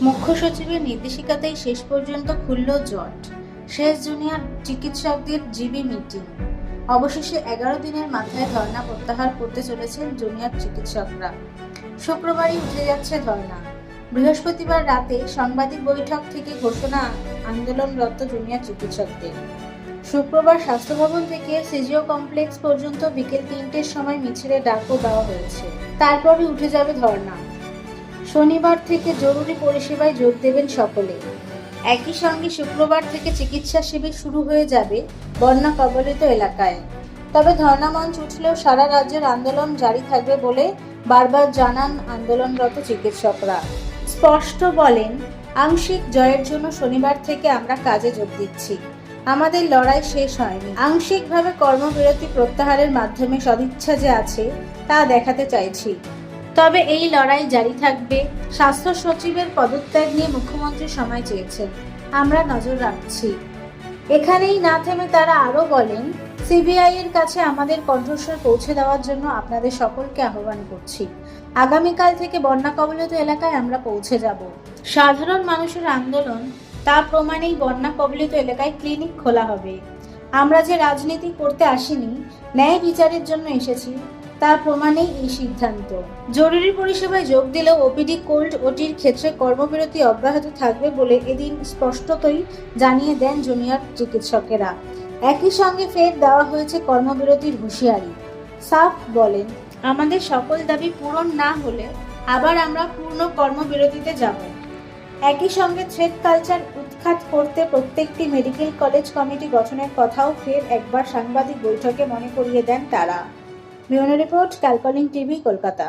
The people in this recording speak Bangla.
মুখ্য সচিবের নির্দেশিকাতেই শেষ পর্যন্ত খুলল জট। শেষ জুনিয়র চিকিৎসকদের জিবি মিটিং। অবশেষে 11 দিনের মাথায় ধর্ণা প্রত্যাহার করতে চলেছেন জুনিয়র চিকিৎসকরা। শুক্রবারই উঠে যাচ্ছে ধর্ণা। বৃহস্পতিবার রাতে সাংবাদিক বৈঠক থেকে ঘোষণা আন্দোলনরত জুনিয়র চিকিৎসকদের। শুক্রবার স্বাস্থ্য ভবন থেকে সিজিও কমপ্লেক্স পর্যন্ত বিকেল 3টের সময় মিছিলের ডাকও দেওয়া হয়েছে। তারপরই উঠে যাবে ধর্ণা। শনিবার থেকে জরুরি পরিষেবায় যোগ দেবেন সকলে। একই সঙ্গে শুক্রবার থেকে চিকিৎসা শিবির শুরু হয়ে যাবে বন্যা কবলিত এলাকায়। তবে ধর্ণা মঞ্চ উঠলেও সারা রাজ্যের আন্দোলন জারি থাকবে বলে বারবার জানান আন্দোলনরত চিকিৎসকরা। স্পষ্ট বলেন, আংশিক জয়ের জন্য শনিবার থেকে আমরা কাজে যোগ দিচ্ছি। আমাদের লড়াই শেষ হয়নি। আংশিকভাবে কর্মবিরতি প্রত্যাহারের মাধ্যমে সদিচ্ছা যে আছে তা দেখাতে চাইছি। তবে এই লড়াই জারি থাকবে। স্বাস্থ্য সচিবের পদত্যাগ নিয়ে মুখ্যমন্ত্রী সময় চেয়েছেন, আমরা নজর রাখছি। এখানেই না থেমে তারা আরও বলেন, সিবিআই এর কাছে আমাদের কণ্ঠস্বর পৌঁছে দেওয়ার জন্য আপনাদের সকলকে আহ্বান করছি। আগামীকাল থেকে বন্যা কবলিত এলাকায় আমরা পৌঁছে যাব। সাধারণ মানুষের আন্দোলন তা প্রমাণেই বন্যা কবলিত এলাকায় ক্লিনিক খোলা হবে। আমরা যে রাজনীতি করতে আসিনি, ন্যায় বিচারের জন্য এসেছি, তার প্রমাণেই এই সিদ্ধান্ত। জরুরি পরিষেবায় যোগ দিলেও ওপিডি কোল্ড ওটির ক্ষেত্রে কর্মবিরতি অব্যাহত থাকবে বলে এদিন স্পষ্টতই জানিয়ে দেন জুনিয়র চিকিৎসকেরা। একই সঙ্গে ফের দেওয়া হয়েছে কর্মবিরতির হুঁশিয়ারি। সাফ বলেন, আমাদের সকল দাবি পূরণ না হলে আবার আমরা পূর্ণ কর্মবিরতিতে যাব। একই সঙ্গে থ্রেড কালচার উৎখাত করতে প্রত্যেকটি মেডিকেল কলেজ কমিটি গঠনের কথাও ফের একবার সাংবাদিক বৈঠকে মনে করিয়ে দেন তারা। ব্যুরো রিপোর্ট, ক্যালকলিং টিভি, কলকাতা।